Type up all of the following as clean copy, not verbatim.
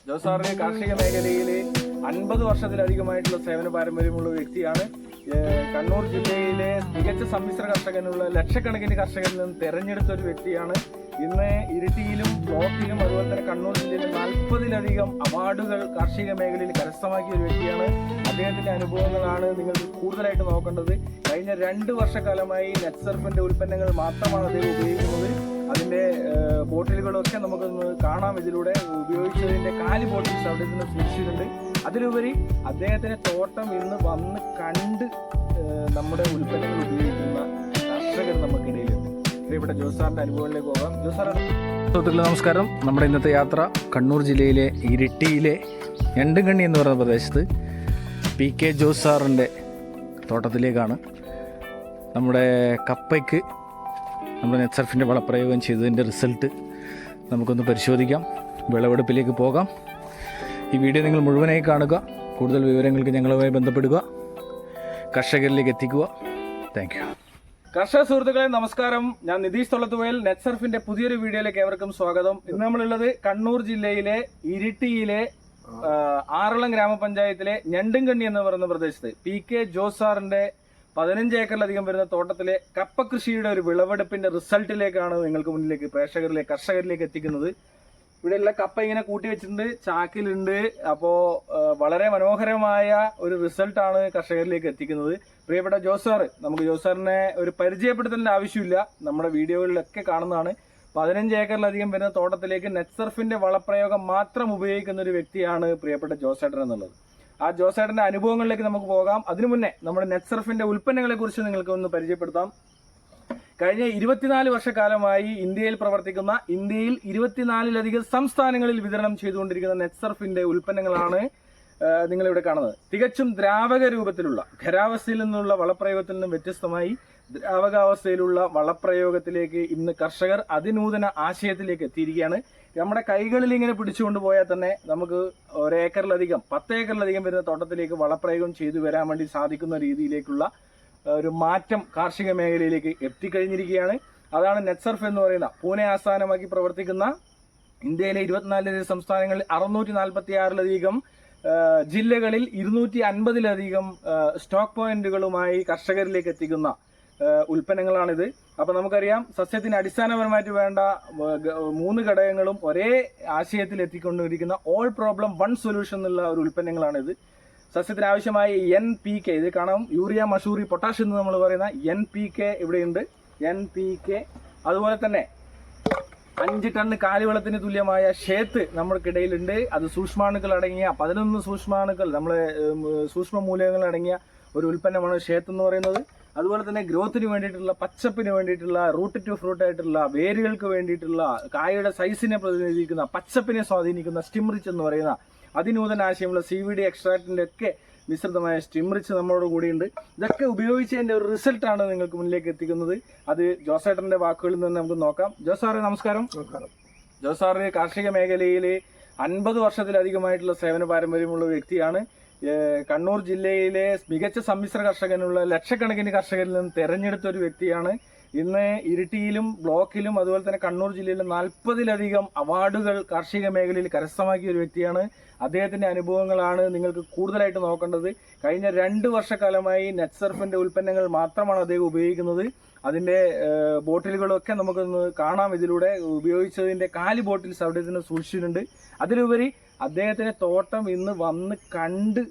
ജോസാറിന് കാർഷിക മേഖലയിൽ 50 വർഷത്തിലധികമായിട്ടുള്ള സേവന പാരമ്പര്യമുള്ള വ്യക്തിയാണ്. കണ്ണൂർ ജില്ലയിലെ മികച്ച സമ്മിശ്ര കർഷകനുള്ള ലക്ഷക്കണക്കിന് കർഷകരിൽ നിന്ന് തെരഞ്ഞെടുത്ത ഒരു വ്യക്തിയാണ്. ഇന്ന് ഇരിട്ടിയിലും ബ്ലോക്കിലും അതുപോലെ തന്നെ കണ്ണൂർ ജില്ലയിലെ 40-ലധികം അവാർഡുകൾ കാർഷിക മേഖലയിൽ കരസ്ഥമാക്കിയ ഒരു വ്യക്തിയാണ്. അദ്ദേഹത്തിന്റെ അനുഭവങ്ങളാണ് നിങ്ങൾ കൂടുതലായിട്ട് നോക്കേണ്ടത്. കഴിഞ്ഞ 2 വർഷക്കാലമായി നെറ്റ്സർഫിന്റെ ഉൽപ്പന്നങ്ങൾ മാത്രമാണ് അദ്ദേഹം ഉപയോഗിക്കുന്നത്. അതിന്റെ ബോട്ടിലുകളൊക്കെ നമുക്കൊന്ന് കാണാം. ഇതിലൂടെ ഉപയോഗിച്ചതിന്റെ 4 ബോട്ടിൽസ് അവിടെ നിന്ന് സൂക്ഷിച്ചിട്ടുണ്ട്. അതിലുപരി അദ്ദേഹത്തിന്റെ തോട്ടം ഇന്ന് വന്ന് കണ്ട് നമ്മുടെ ഉൽപ്പന്നങ്ങൾ ഉപയോഗിക്കുന്ന കർഷകർ നമുക്കിടയിലുണ്ട്. ഇവിടെ ജോസാറിന്റെ അനുഭവങ്ങളിലേക്ക് പോകാം. ജോസാറിന് നമസ്കാരം. നമ്മുടെ ഇന്നത്തെ യാത്ര കണ്ണൂർ ജില്ലയിലെ ഇരിട്ടിയിലെ ഞണ്ടുകണ്ണി എന്ന് പറയുന്ന പ്രദേശത്ത് PK ജോസാറിൻ്റെ തോട്ടത്തിലേക്കാണ്. നമ്മുടെ കപ്പയ്ക്ക് നമ്മുടെ നെറ്റ്സർഫിൻ്റെ വളപ്രയോഗം ചെയ്തതിൻ്റെ റിസൾട്ട് നമുക്കൊന്ന് പരിശോധിക്കാം. വിളവെടുപ്പിലേക്ക് പോകാം. ഈ വീഡിയോ നിങ്ങൾ മുഴുവനായി കാണുക. കൂടുതൽ വിവരങ്ങൾക്ക് ഞങ്ങളുമായി ബന്ധപ്പെടുക, കർഷകരിലേക്ക് എത്തിക്കുക. Thank you. കർഷക സുഹൃത്തുക്കളെ നമസ്കാരം. ഞാൻ നിതീഷ് തൊള്ളത്തുവയൽ. നെറ്റ്സർഫിന്റെ പുതിയൊരു വീഡിയോയിലേക്ക് ഏവർക്കും സ്വാഗതം. ഇന്ന് നമ്മളുള്ളത് കണ്ണൂർ ജില്ലയിലെ ഇരിട്ടിയിലെ ആറളം ഗ്രാമപഞ്ചായത്തിലെ ഞണ്ടുംകണ്ണി എന്ന് പറയുന്ന പ്രദേശത്ത് PK ജോസാറിന്റെ 15 ഏക്കറിലധികം വരുന്ന തോട്ടത്തിലെ കപ്പ കൃഷിയുടെ ഒരു വിളവെടുപ്പിന്റെ റിസൾട്ടിലേക്കാണ് നിങ്ങൾക്ക് മുന്നിലേക്ക് കർഷകരിലേക്ക് എത്തിക്കുന്നത്. ഇവിടെയുള്ള കപ്പ ഇങ്ങനെ കൂട്ടി വെച്ചിട്ടുണ്ട്, ചാക്കിലുണ്ട്. അപ്പോൾ വളരെ മനോഹരമായ ഒരു റിസൾട്ടാണ് കർഷകരിലേക്ക് എത്തിക്കുന്നത്. പ്രിയപ്പെട്ട ജോസാറ്, നമുക്ക് ജോസാറിനെ ഒരു പരിചയപ്പെടുത്തേണ്ട ആവശ്യമില്ല, നമ്മുടെ വീഡിയോകളിലൊക്കെ കാണുന്നതാണ്. 15 ഏക്കറിലധികം വരുന്ന തോട്ടത്തിലേക്ക് നെറ്റ്സർഫിന്റെ വളപ്രയോഗം മാത്രം ഉപയോഗിക്കുന്ന ഒരു വ്യക്തിയാണ് പ്രിയപ്പെട്ട ജോസേട്ടൻ എന്നുള്ളത്. ആ ജോസേട്ടന്റെ അനുഭവങ്ങളിലേക്ക് നമുക്ക് പോകാം. അതിനു മുന്നേ നമ്മുടെ നെറ്റ്സർഫിന്റെ ഉൽപ്പന്നങ്ങളെ കുറിച്ച് നിങ്ങൾക്ക് ഒന്ന് പരിചയപ്പെടുത്താം. കഴിഞ്ഞ 24 വർഷക്കാലമായി ഇന്ത്യയിൽ പ്രവർത്തിക്കുന്ന, ഇന്ത്യയിൽ 24-ലധികം സംസ്ഥാനങ്ങളിൽ വിതരണം ചെയ്തുകൊണ്ടിരിക്കുന്ന നെറ്റ്സർഫിന്റെ ഉൽപ്പന്നങ്ങളാണ് നിങ്ങളിവിടെ കാണുന്നത്. തികച്ചും ദ്രാവക രൂപത്തിലുള്ള ഖരാവസ്ഥയിൽ നിന്നുള്ള വളപ്രയോഗത്തിൽ നിന്നും വ്യത്യസ്തമായി ദ്രാവകാവസ്ഥയിലുള്ള വളപ്രയോഗത്തിലേക്ക് ഇന്ന് കർഷകർ അതിനൂതന ആശയത്തിലേക്ക് എത്തിയിരിക്കുകയാണ്. നമ്മുടെ കൈകളിൽ ഇങ്ങനെ പിടിച്ചുകൊണ്ട് പോയാൽ തന്നെ നമുക്ക് 1 ഏക്കറിലധികം 10 ഏക്കറിലധികം വരുന്ന തോട്ടത്തിലേക്ക് വളപ്രയോഗം ചെയ്തു വരാൻ വേണ്ടി സാധിക്കുന്ന രീതിയിലേക്കുള്ള ഒരു മാറ്റം കാർഷിക മേഖലയിലേക്ക് എത്തിക്കഴിഞ്ഞിരിക്കുകയാണ്. അതാണ് നെറ്റ്സർഫ് എന്ന് പറയുന്ന പൂനെ ആസ്ഥാനമാക്കി പ്രവർത്തിക്കുന്ന ഇന്ത്യയിലെ 24 സംസ്ഥാനങ്ങളിൽ 646-ലധികം ജില്ലകളിൽ 250-ലധികം സ്റ്റോക്ക് പോയിന്റുകളുമായി കർഷകരിലേക്ക് എത്തിക്കുന്ന ഉൽപ്പന്നങ്ങളാണിത്. അപ്പൊ നമുക്കറിയാം, സസ്യത്തിന് അടിസ്ഥാനപരമായിട്ട് വേണ്ട 3 ഘടകങ്ങളും ഒരേ ആശയത്തിൽ എത്തിക്കൊണ്ടിരിക്കുന്ന ഓൾ പ്രോബ്ലം 1 സൊല്യൂഷൻ എന്നുള്ള ഒരു ഉൽപ്പന്നങ്ങളാണിത്. സസ്യത്തിന് ആവശ്യമായ NPK, ഇത് കാണാം, യൂറിയ, മഷൂറി, പൊട്ടാഷ് എന്ന് നമ്മൾ പറയുന്ന NPK ഇവിടെയുണ്ട്. NPK അതുപോലെ തന്നെ 5 ടൺ കാലിവളത്തിന് തുല്യമായ ഷേത്ത് നമ്മൾക്കിടയിലുണ്ട്. അത് സൂക്ഷ്മാണുക്കൾ അടങ്ങിയ 11 സൂക്ഷ്മാണുക്കൾ, നമ്മളെ സൂക്ഷ്മ മൂലകങ്ങൾ അടങ്ങിയ ഒരു ഉൽപ്പന്നമാണ് ഷേത്ത് എന്ന് പറയുന്നത്. അതുപോലെ തന്നെ ഗ്രോത്തിന് വേണ്ടിയിട്ടുള്ള, പച്ചപ്പിന് വേണ്ടിയിട്ടുള്ള, റൂട്ട് ടു ഫ്രൂട്ട് ആയിട്ടുള്ള, വേരുകൾക്ക് വേണ്ടിയിട്ടുള്ള, കായയുടെ സൈസിനെ പ്രതിനിധീകരിക്കുന്ന, പച്ചപ്പിനെ സ്വാധീനിക്കുന്ന സ്റ്റിംറിച്ച് എന്ന് പറയുന്ന അതിനൂതന ആശയമുള്ള CVD എക്സ്ട്രാക്റ്റിന്റെ ഒക്കെ മിശ്രിതമായ സ്റ്റിംറിച്ച് നമ്മളോട് കൂടിയുണ്ട്. ഇതൊക്കെ ഉപയോഗിച്ചതിന്റെ ഒരു റിസൾട്ടാണ് നിങ്ങൾക്ക് മുന്നിലേക്ക് എത്തിക്കുന്നത്. അത് ജോസേട്ടന്റെ വാക്കുകളിൽ നിന്ന് നമുക്ക് നോക്കാം. ജോസാറെ നമസ്കാരം. ജോസാറ് കാർഷിക മേഖലയിൽ 50 വർഷത്തിലധികമായിട്ടുള്ള സേവന പാരമ്പര്യമുള്ള വ്യക്തിയാണ്. കണ്ണൂർ ജില്ലയിലെ മികച്ച സമ്മിശ്ര കർഷകനുള്ള ലക്ഷക്കണക്കിന് കർഷകരിൽ നിന്ന് തെരഞ്ഞെടുത്ത ഒരു വ്യക്തിയാണ്. ഇന്ന് ഇരിട്ടിയിലും ബ്ലോക്കിലും അതുപോലെ തന്നെ കണ്ണൂർ ജില്ലയിലെ 40-ലധികം അവാർഡുകൾ കാർഷിക മേഖലയിൽ കരസ്ഥമാക്കിയ ഒരു വ്യക്തിയാണ്. അദ്ദേഹത്തിന്റെ അനുഭവങ്ങളാണ് നിങ്ങൾക്ക് കൂടുതലായിട്ട് നോക്കേണ്ടത്. കഴിഞ്ഞ 2 വർഷക്കാലമായി നെറ്റ്സർഫിന്റെ ഉൽപ്പന്നങ്ങൾ മാത്രമാണ് അദ്ദേഹം ഉപയോഗിക്കുന്നത്. അതിന്റെ ബോട്ടിലുകളൊക്കെ നമുക്കൊന്ന് കാണാം. ഇതിലൂടെ ഉപയോഗിച്ചതിന്റെ 4 ബോട്ടിൽസ് അവിടെ നിന്ന് സൂക്ഷിച്ചിട്ടുണ്ട്. അതിലുപരി അദ്ദേഹത്തിന്റെ തോട്ടം ഇന്ന് വന്ന് കണ്ട്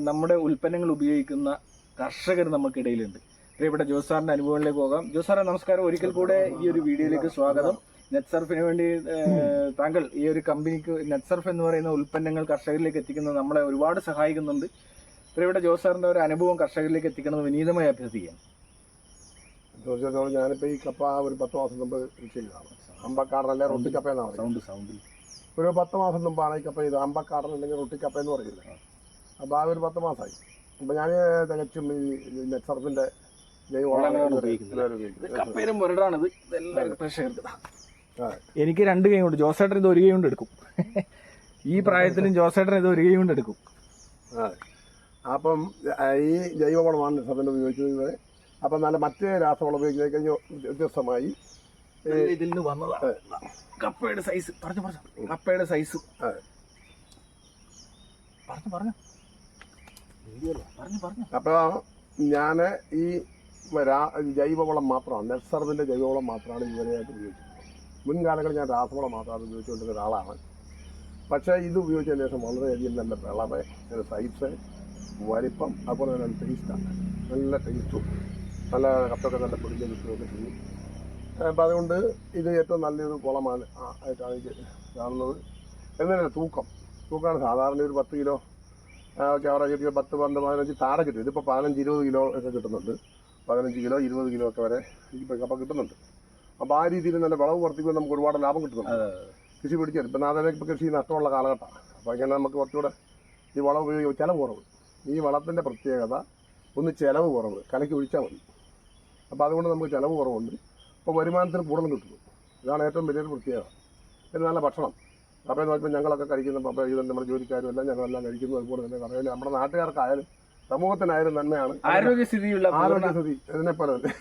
നമ്മുടെ ഉൽപ്പന്നങ്ങൾ ഉപയോഗിക്കുന്ന കർഷകർ നമുക്കിടയിലുണ്ട്. പ്രിയപ്പെട്ട ജോസാറിന്റെ അനുഭവങ്ങളിലേക്ക് പോകാം. ജോസാറെ നമസ്കാരം. ഒരിക്കൽ കൂടെ ഈ ഒരു വീഡിയോയിലേക്ക് സ്വാഗതം. നെറ്റ്സർഫിന് വേണ്ടി താങ്കൾ ഈ ഒരു കമ്പനിക്ക്, നെറ്റ്സർഫ് എന്ന് പറയുന്ന ഉൽപ്പന്നങ്ങൾ കർഷകരിലേക്ക് എത്തിക്കുന്നത് നമ്മളെ ഒരുപാട് സഹായിക്കുന്നുണ്ട്. പ്രിയപ്പെട്ട ജോസാറിന്റെ ഒരു അനുഭവം കർഷകരിലേക്ക് എത്തിക്കണമെന്ന് വിനീതമായി അഭ്യർത്ഥിക്കാം. തീർച്ചയായിട്ടും ഞാനിപ്പോൾ ഈ കപ്പ ഒരു 10 മാസം മുമ്പ് ചെയ്തതാണ്. അമ്പക്കാടനല്ലേ റൊട്ടിക്കപ്പ എന്നാണ് പറയുന്നത്. ഒരു 10 മാസം മുമ്പാണ് ഈ കപ്പ ചെയ്തത്. അമ്പക്കാടൻ അല്ലെങ്കിൽ റൊട്ടിക്കപ്പ എന്ന് പറയുന്നത്. അപ്പോൾ ആ ഒരു 10 മാസമായി. അപ്പോൾ ഞാൻ തികച്ചും ഈ നെറ്റ്സർഫിന്റെ എനിക്ക് 2 കൈ കൊണ്ട്, ജോസേട്ടൻ ഇത് 1 കൈ കൊണ്ട് എടുക്കും. ഈ പ്രായത്തിലും ജോസേട്ടൻ ഇത് 1 കൈ കൊണ്ട് എടുക്കും. അപ്പം ഈ ജൈവവളമാണ് നെറ്റ്സർഫിന്റെ ഉപയോഗിച്ചത്. അപ്പം നല്ല മറ്റേ രാസവളം ഉപയോഗിക്കുന്നത് കഴിഞ്ഞ വ്യത്യസ്തമായി ഇതിൽ നിന്ന് വന്നതാണ് കപ്പയുടെ സൈസ്. കപ്പയുടെ സൈസ് അപ്പോൾ ഞാൻ ഈ ജൈവവളം മാത്രമാണ്, നെറ്റ്സർവിൻ്റെ ജൈവവളം മാത്രമാണ് ഇതുവരെയായിട്ട് ഉപയോഗിച്ചത്. മുൻകാലങ്ങളിൽ ഞാൻ രാസവളം മാത്രമാണ് ഉപയോഗിച്ചുകൊണ്ടിരുന്ന ഒരാളാണ്. പക്ഷേ ഇത് ഉപയോഗിച്ചതിന് ശേഷം വളരെയധികം നല്ല വിളവ്, സൈസ്, വലിപ്പം, അതുപോലെ തന്നെ ടേസ്റ്റാണ്. നല്ല ടേസ്റ്റും നല്ല കപ്പൊക്കെ നല്ല പൊടിഞ്ഞ് കിട്ടുകയൊക്കെ ചെയ്യും. അപ്പം അതുകൊണ്ട് ഇത് ഏറ്റവും നല്ലൊരു വളമാണ് ആയിട്ടാണ് എനിക്ക് കാണുന്നത്. എന്നല്ല തൂക്കമാണ് സാധാരണ ഒരു 10 കിലോ ഒക്കെ അവിടെ കിട്ടിയ 10, 12, 15 താഴെ കിട്ടും. ഇതിപ്പോൾ 15, 20 കിലോ ഒക്കെ കിട്ടുന്നുണ്ട്. 15 കിലോ 20 കിലോ ഒക്കെ വരെ ഇപ്പോൾ കപ്പ കിട്ടുന്നുണ്ട്. അപ്പോൾ ആ രീതിയിൽ നല്ല വിളവ് വർദ്ധിക്കുമ്പോൾ നമുക്ക് ഒരുപാട് ലാഭം കിട്ടുന്നുണ്ട്. കൃഷി പിടിച്ചത് ഇപ്പം നാളെ ഇപ്പോൾ കൃഷി നഷ്ടമുള്ള കാലഘട്ടമാണ്. അപ്പോൾ ഇങ്ങനെ നമുക്ക് കുറച്ചുകൂടെ ഈ വളം ഉപയോഗിക്കും. ചിലവ് കുറവ്. ഈ വളത്തിൻ്റെ പ്രത്യേകത ഒന്ന് ചിലവ് കുറവ്, കലക്കി ഒഴിച്ചാൽ മതി. അപ്പോൾ അതുകൊണ്ട് നമുക്ക് ചിലവ് കുറവുണ്ട്. അപ്പോൾ വരുമാനത്തിന് കൂടുതൽ കിട്ടുന്നു. ഇതാണ് ഏറ്റവും വലിയൊരു പ്രത്യേകത. പിന്നെ നല്ല ഭക്ഷണം. അപ്പോൾ നോക്കുമ്പോൾ ഞങ്ങളൊക്കെ കഴിക്കുന്ന അപ്പോൾ ഇത് നമ്മുടെ ജോലിക്കാരും എല്ലാം ഞങ്ങളെല്ലാം കഴിക്കുന്നു. അതുപോലെ തന്നെ കടയിൽ നമ്മുടെ നാട്ടുകാർക്കായാലും സമൂഹത്തിനായാലും നന്മയാണ്. ആരോഗ്യസ്ഥിതി ഇതിനെപ്പോലെ തന്നെ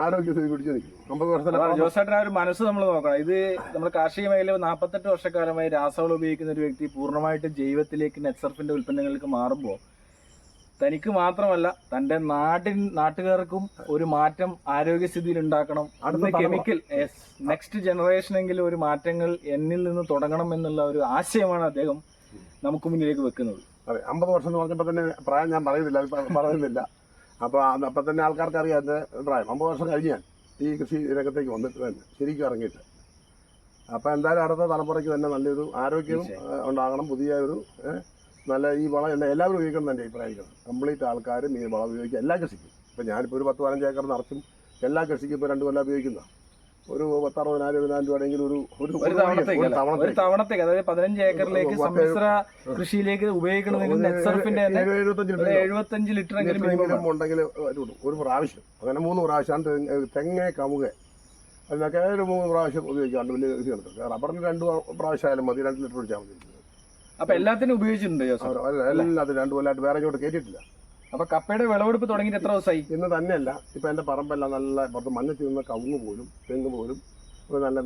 ആരോഗ്യസ്ഥിതി പിടിച്ചു നിൽക്കും. 50 വർഷത്തിൽ ജോസേട്ടൻ ആ ഒരു മനസ്സ് നമ്മൾ നോക്കണം. ഇത് നമ്മുടെ കാർഷിക മേഖല 48 വർഷക്കാലമായി രാസവളം ഉപയോഗിക്കുന്ന ഒരു വ്യക്തി പൂർണ്ണമായിട്ട് ജൈവത്തിലേക്ക് നെറ്റ്സർഫിന്റെ ഉൽപ്പന്നങ്ങൾക്ക് മാറുമ്പോൾ തനിക്ക് മാത്രമല്ല തന്റെ നാട്ടുകാർക്കും ഒരു മാറ്റം ആരോഗ്യസ്ഥിതിയിൽ ഉണ്ടാക്കണം. അടുത്ത കെമിക്കൽ നെക്സ്റ്റ് ജനറേഷനെങ്കിലും ഒരു മാറ്റങ്ങൾ എന്നിൽ നിന്ന് തുടങ്ങണം എന്നുള്ള ഒരു ആശയമാണ് അദ്ദേഹം നമുക്ക് മുന്നിലേക്ക് വെക്കുന്നത്. അതെ, 50 വർഷം എന്ന് പറഞ്ഞപ്പോൾ തന്നെ പ്രായം ഞാൻ പറയുന്നില്ല. അപ്പോൾ തന്നെ ആൾക്കാർക്ക് അറിയാം എൻ്റെ പ്രായം. 50 വർഷം കഴിഞ്ഞ് ഞാൻ ഈ കൃഷി രംഗത്തേക്ക് വന്നിട്ട് തന്നെ ശരിക്കും ഇറങ്ങിയിട്ട്. അപ്പോൾ എന്തായാലും അടുത്ത തലമുറയ്ക്ക് തന്നെ നല്ലൊരു ആരോഗ്യവും ഉണ്ടാകണം. പുതിയ ഒരു നല്ല ഈ വളം എല്ലാവരും ഉപയോഗിക്കണം എൻ്റെ അഭിപ്രായമാണ്. കംപ്ലീറ്റ് ആൾക്കാരും ഈ വളം ഉപയോഗിക്കുക എല്ലാ കൃഷിക്കും. ഇപ്പോൾ ഞാനിപ്പോൾ ഒരു 10-15 ഏക്കർ നിറച്ചും എല്ലാ കൃഷിക്കും ഇപ്പോൾ 2 കൊല്ലം ഉപയോഗിക്കുന്ന ഒരു 10-60,000 രൂപയെങ്കിലും ഒരു തവണത്തേക്ക്, അതായത് 15 ഏക്കറിലേക്ക് സമ്മിശ്ര കൃഷിയിലേക്ക് ഉപയോഗിക്കണമെങ്കിൽ നെറ്റ്സർഫിന്റെ 75 ലിറ്റർ എങ്കിലും ഉണ്ടെങ്കിൽ ഒരു പ്രാവശ്യം, അങ്ങനെ 3 പ്രാവശ്യമാണ്. തെങ്ങ്, കമുക അതിനൊക്കെ ഒരു 3 പ്രാവശ്യം ഉപയോഗിക്കാണ്ട് വലിയ കൃഷി നടത്തും. റബ്ബറിന് 2 പ്രാവശ്യം ആയാലും മതി, 2 ലിറ്റർ ഒഴിച്ചാൽ മതി. അപ്പൊ എല്ലാത്തിനും ഉപയോഗിച്ചിട്ടുണ്ട് എല്ലാത്തിനും 2 കൊല്ലമായിട്ട് വേറെ ഇങ്ങോട്ട് കയറ്റിയിട്ടില്ല. അപ്പൊ കപ്പയുടെ വിളവെടുപ്പ് തുടങ്ങിയിട്ട് എത്ര ദിവസമായി? ഇന്ന് തന്നെയല്ല, ഇപ്പൊ എന്റെ പറമ്പെല്ലാം നല്ല പുറത്ത് മഞ്ഞത്തിൽ നിന്ന് കവുങ്ങ് പോലും തെങ്ങ് പോലും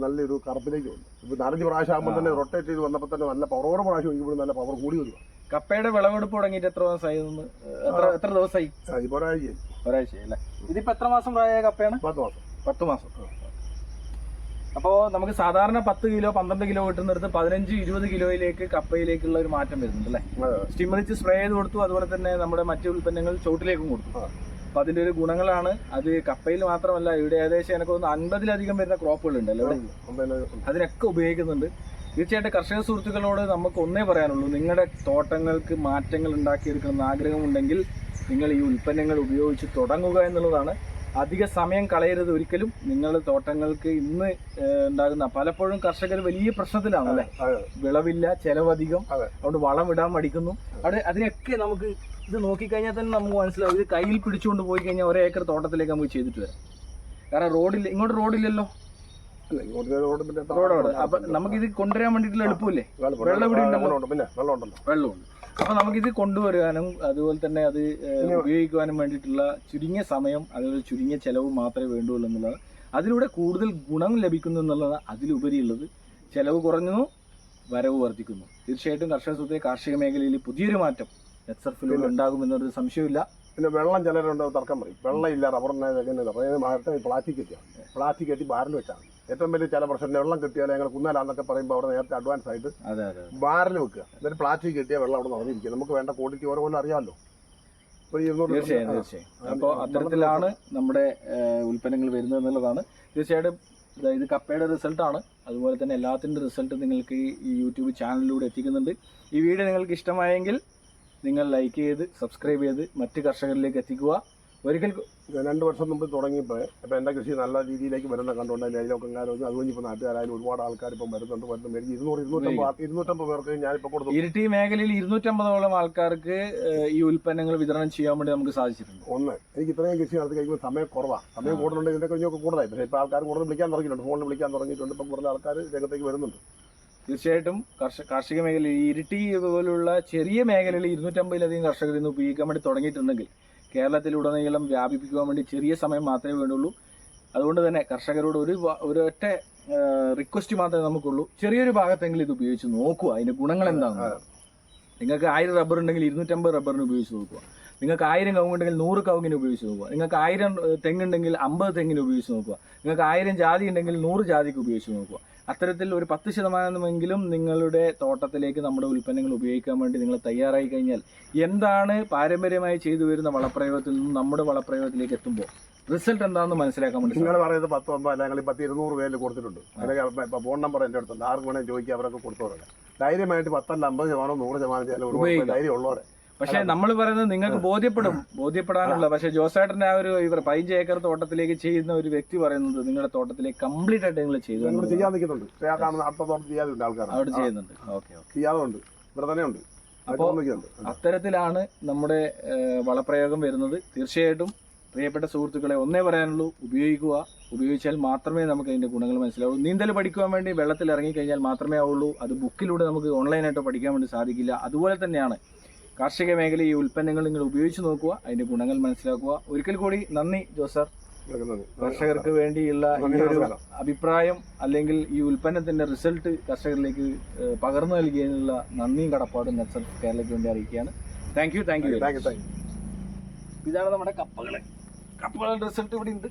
നല്ലൊരു കറുപ്പിലേക്ക് വന്നു. ഇപ്പൊ 4 പ്രാവശ്യം ആകുമ്പോൾ തന്നെ റൊട്ടേറ്റ് ചെയ്ത് വന്നപ്പോൾ തന്നെ നല്ല പവർ പ്രാവശ്യം ഒഴിക്കുമ്പോഴും നല്ല പവർ കൂടി വരിക. കപ്പയുടെ വിളവെടുപ്പ് തുടങ്ങിയിട്ട് എത്ര ദിവസമായി? എത്ര ദിവസമായി? ഇപ്പൊ ഒരാഴ്ച അല്ലേ? ഇതിപ്പോ എത്ര മാസം പ്രായമായ കപ്പയാണ്? 10 മാസം. അപ്പോ നമുക്ക് സാധാരണ 10 കിലോ 12 കിലോ കിട്ടുന്നിടത്ത് 15-20 കിലോയിലേക്ക് കപ്പയിലേക്കുള്ള ഒരു മാറ്റം വരുന്നുണ്ട് അല്ലേ? സ്റ്റിമറിച്ച് സ്പ്രേ ചെയ്ത് കൊടുത്തു, അതുപോലെ തന്നെ നമ്മുടെ മറ്റു ഉൽപ്പന്നങ്ങൾ ചോട്ടിലേക്കും കൊടുത്തു. അപ്പൊ അതിന്റെ ഒരു ഗുണങ്ങളാണ് അത്. കപ്പയിൽ മാത്രമല്ല, ഇവിടെ ഏകദേശം എനിക്ക് തോന്നുന്നു 50-ലധികം വരുന്ന ക്രോപ്പുകൾ ഉണ്ടല്ലോ, അതിനൊക്കെ ഉപയോഗിക്കുന്നുണ്ട്. തീർച്ചയായിട്ടും കർഷക സുഹൃത്തുക്കളോട് നമുക്ക് ഒന്നേ പറയാനുള്ളൂ, നിങ്ങളുടെ തോട്ടങ്ങൾക്ക് മാറ്റങ്ങൾ ഉണ്ടാക്കിയെടുക്കണമെന്ന് ആഗ്രഹമുണ്ടെങ്കിൽ നിങ്ങൾ ഈ ഉൽപ്പന്നങ്ങൾ ഉപയോഗിച്ച് തുടങ്ങുക എന്നുള്ളതാണ്. അധിക സമയം കളയരുത് ഒരിക്കലും. നിങ്ങളുടെ തോട്ടങ്ങൾക്ക് ഇന്ന് ഉണ്ടാകുന്ന പലപ്പോഴും കർഷകർ വലിയ പ്രശ്നത്തിലാണ് അല്ലെ? വിളവില്ല, ചെലവധികം, അതുകൊണ്ട് വളം ഇടാൻ മടിക്കുന്നു. അതിനൊക്കെ നമുക്ക് ഇത് നോക്കിക്കഴിഞ്ഞാൽ തന്നെ നമുക്ക് മനസ്സിലാവും. ഇത് കയ്യിൽ പിടിച്ചുകൊണ്ട് പോയി കഴിഞ്ഞാൽ 1 ഏക്കർ തോട്ടത്തിലേക്ക് നമുക്ക് ചെയ്തിട്ട് വരാം. കാരണം റോഡില്ല, ഇങ്ങോട്ട് റോഡില്ലല്ലോ. റോഡോട് അപ്പൊ നമുക്കിത് കൊണ്ടുവരാൻ വേണ്ടിയിട്ടുള്ള എളുപ്പമില്ലേ? വെള്ളം ഇവിടെ ഉണ്ടല്ലോ, വെള്ളമുണ്ട്. അപ്പൊ നമുക്കിത് കൊണ്ടുവരാനും അതുപോലെ തന്നെ അത് ഉപയോഗിക്കുവാനും വേണ്ടിയിട്ടുള്ള ചുരുങ്ങിയ സമയം, അതുപോലെ ചുരുങ്ങിയ ചെലവ് മാത്രമേ വേണ്ടുള്ളൂ എന്നുള്ളതാണ്. അതിലൂടെ കൂടുതൽ ഗുണം ലഭിക്കുന്നു എന്നുള്ളതാണ് അതിലുപരിയുള്ളത്. ചെലവ് കുറഞ്ഞു, വരവ് വർദ്ധിക്കുന്നു. തീർച്ചയായിട്ടും കർഷക സുഹൃത്തെ, കാർഷിക മേഖലയിൽ പുതിയൊരു മാറ്റം നെറ്റ്സർഫിലൂടെ ഉണ്ടാകുമെന്നൊരു സംശയമില്ല. പിന്നെ വെള്ളം ചിലരുണ്ടോ തർക്കം പറയും. വെള്ളമില്ല, റബ്ബറിനെ പ്ലാസ്റ്റിക് കെട്ടി ബാരൽ വെച്ചാണ് ഏറ്റവും വലിയ ചില പ്രശ്നം. വെള്ളം കിട്ടിയാൽ ഞങ്ങൾ കുന്നാലാന്നൊക്കെ പറയുമ്പോൾ അവിടെ നേരത്തെ അഡ്വാൻസ് ആയിട്ട് ബാരൽ വെക്കുക, എന്നിട്ട് പ്ലാസ്റ്റിക് കെട്ടിയാൽ വെള്ളം അവിടെ നിറഞ്ഞിരിക്കുക. നമുക്ക് വേണ്ട ക്വാണ്ടിറ്റി ഓരോ കൊല്ലം അറിയാമല്ലോ. തീർച്ചയായും. അപ്പോൾ അത്തരത്തിലാണ് നമ്മുടെ ഉൽപ്പന്നങ്ങൾ വരുന്നത് എന്നുള്ളതാണ്. തീർച്ചയായിട്ടും ഇത് കപ്പയുടെ റിസൾട്ടാണ്. അതുപോലെ തന്നെ എല്ലാത്തിൻ്റെ റിസൾട്ട് നിങ്ങൾക്ക് ഈ യൂട്യൂബ് ചാനലിലൂടെ എത്തിക്കുന്നുണ്ട്. ഈ വീഡിയോ നിങ്ങൾക്ക് ഇഷ്ടമായെങ്കിൽ നിങ്ങൾ ലൈക്ക് ചെയ്ത് സബ്സ്ക്രൈബ് ചെയ്ത് മറ്റ് കർഷകരിലേക്ക് എത്തിക്കുക. ഒരിക്കൽ 2 വർഷം മുമ്പ് തുടങ്ങിയപ്പോൾ ഇപ്പം എൻ്റെ കൃഷി നല്ല രീതിയിലേക്ക് വരുന്ന കണ്ടുകൊണ്ട് അതിലൊക്കെ അതുകൊണ്ട് ഇപ്പോൾ നാട്ടുകാരായാലും ഒരുപാട് ആൾക്കാർ ഇപ്പം വരുന്നുണ്ട്. 200-250 പേർക്ക് ഞാനിപ്പോൾ കൊടുത്തു. ഇരിട്ടി മേഖലയിൽ 250ഓളം ആൾക്കാർക്ക് ഈ ഉൽപ്പന്നങ്ങൾ വിതരണം ചെയ്യാൻ വേണ്ടി നമുക്ക് സാധിച്ചിട്ടുണ്ട്. എനിക്ക് ഇത്രയും കൃഷി നടത്തി കഴിക്കുമ്പോൾ സമയം കുറവാണ്. സമയം കൂടുതലുണ്ടെങ്കിൽ ഇതിൻ്റെ കഴിഞ്ഞൊക്കെ കൂടുതലായി. പക്ഷേ ഇപ്പോൾ ആൾക്കാർ കൂടുതൽ വിളിക്കാൻ തുടങ്ങിയിട്ടുണ്ട്, ഫോണിൽ വിളിക്കാൻ തുടങ്ങിയിട്ടുണ്ട്. ഇപ്പം കൂടുതൽ ആൾക്കാർ രംഗത്തേക്ക് വരുന്നുണ്ട്. തീർച്ചയായിട്ടും കാർഷിക മേഖലയിൽ ഇരിട്ടി പോലുള്ള ചെറിയ മേഖലയിൽ 250ലധികം കർഷകർ ഇന്ന് ഉപയോഗിക്കാൻ വേണ്ടി തുടങ്ങിയിട്ടുണ്ടെങ്കിൽ കേരളത്തിലുടനീളം വ്യാപിപ്പിക്കുവാൻ വേണ്ടി ചെറിയ സമയം മാത്രമേ വേണ്ടുള്ളൂ. അതുകൊണ്ട് തന്നെ കർഷകരോട് ഒരൊറ്റ റിക്വസ്റ്റ് മാത്രമേ നമുക്കുള്ളൂ, ചെറിയൊരു ഭാഗത്തെങ്കിലും ഇത് ഉപയോഗിച്ച് നോക്കുക, അതിന്റെ ഗുണങ്ങൾ എന്താണ്. നിങ്ങൾക്ക് 1000 റബ്ബർ ഉണ്ടെങ്കിൽ 250 റബ്ബറിന് ഉപയോഗിച്ച് നോക്കുക. നിങ്ങൾക്ക് 1000 കവുങ്ങുണ്ടെങ്കിൽ 100 കവുങ്ങിന് ഉപയോഗിച്ച് നോക്കുക. നിങ്ങൾക്ക് 1000 തെങ്ങുണ്ടെങ്കിൽ 50 തെങ്ങിന് ഉപയോഗിച്ച് നോക്കുക. നിങ്ങൾക്ക് 1000 ജാതി ഉണ്ടെങ്കിൽ 100 ജാതിക്ക് ഉപയോഗിച്ച് നോക്കുക. അത്തരത്തിൽ ഒരു 10% നിങ്ങളുടെ തോട്ടത്തിലേക്ക് നമ്മുടെ ഉൽപ്പന്നങ്ങൾ ഉപയോഗിക്കാൻ വേണ്ടി നിങ്ങൾ തയ്യാറായി കഴിഞ്ഞാൽ എന്താണ് പാരമ്പര്യമായി ചെയ്തു വരുന്ന വളപ്രയോഗത്തിൽ നിന്നും നമ്മുടെ വളപ്രയോഗത്തിലേക്ക് എത്തുമ്പോൾ റിസൾട്ട് എന്താണെന്ന് മനസ്സിലാക്കാൻ വേണ്ടി നിങ്ങൾ പറയുന്നത് 10 അല്ലെങ്കിൽ 200 പേരിൽ കൊടുത്തിട്ടുണ്ട്. അല്ലെങ്കിൽ ഫോൺ നമ്പർ എൻ്റെ അടുത്തുണ്ട്, ആർക്ക് വേണമെങ്കിൽ ചോദിക്കുക, അവരൊക്കെ കൊടുത്തോടെ ധൈര്യമായിട്ട് 10 അല്ല 50% 100% ധൈര്യം ഉള്ളവരെ. പക്ഷെ നമ്മൾ പറയുന്നത് നിങ്ങൾക്ക് ബോധ്യപ്പെടാനുള്ള. പക്ഷെ ജോസേട്ടന്റെ ആ ഒരു 15 ഏക്കർ തോട്ടത്തിലേക്ക് ചെയ്യുന്ന ഒരു വ്യക്തി പറയുന്നത് നിങ്ങളുടെ തോട്ടത്തിലേക്ക് കംപ്ലീറ്റ് ആയിട്ട് നിങ്ങൾ ചെയ്തു ചെയ്യാൻ നിൽക്കുന്നുണ്ട്. അടുത്ത തോട്ടം ചെയ്യാതുണ്ട് ആൾക്കാർ അവിടെ ചെയ്യുന്നുണ്ട്. ഓക്കെ ചെയ്യാതുണ്ട്, ഇവിടെ തന്നെ ഉണ്ട്. അപ്പോൾ അത്തരത്തിലാണ് നമ്മുടെ വളപ്രയോഗം വരുന്നത്. തീർച്ചയായിട്ടും പ്രിയപ്പെട്ട സുഹൃത്തുക്കളെ ഒന്നേ പറയാനുള്ളൂ, ഉപയോഗിച്ചാൽ മാത്രമേ നമുക്ക് അതിൻ്റെ ഗുണങ്ങൾ മനസ്സിലാവൂ. നീന്തൽ പഠിക്കുവാൻ വേണ്ടി വെള്ളത്തിൽ ഇറങ്ങിക്കഴിഞ്ഞാൽ മാത്രമേ ആവുള്ളൂ. അത് ബുക്കിലൂടെ നമുക്ക് ഓൺലൈനായിട്ടോ പഠിക്കാൻ വേണ്ടി സാധിക്കില്ല. അതുപോലെ തന്നെയാണ് കാർഷിക മേഖല. ഈ ഉൽപ്പന്നങ്ങൾ നിങ്ങൾ ഉപയോഗിച്ച് നോക്കുക, അതിൻ്റെ ഗുണങ്ങൾ മനസ്സിലാക്കുക. ഒരിക്കൽ കൂടി നന്ദി ജോസ് സാർ. കർഷകർക്ക് വേണ്ടിയുള്ള ഈ ഒരു അഭിപ്രായം അല്ലെങ്കിൽ ഈ ഉൽപ്പന്നത്തിന്റെ റിസൾട്ട് കർഷകരിലേക്ക് പകർന്നു നൽകിയതിനുള്ള നന്ദിയും കടപ്പാടും നെറ്റ്സർഫ് കേരളയ്ക്ക് വേണ്ടി അറിയിക്കുകയാണ്. Thank you. ഇതാണ് നമ്മുടെ കപ്പകളുടെ റിസൾട്ട് ഇവിടെ ഉണ്ട്.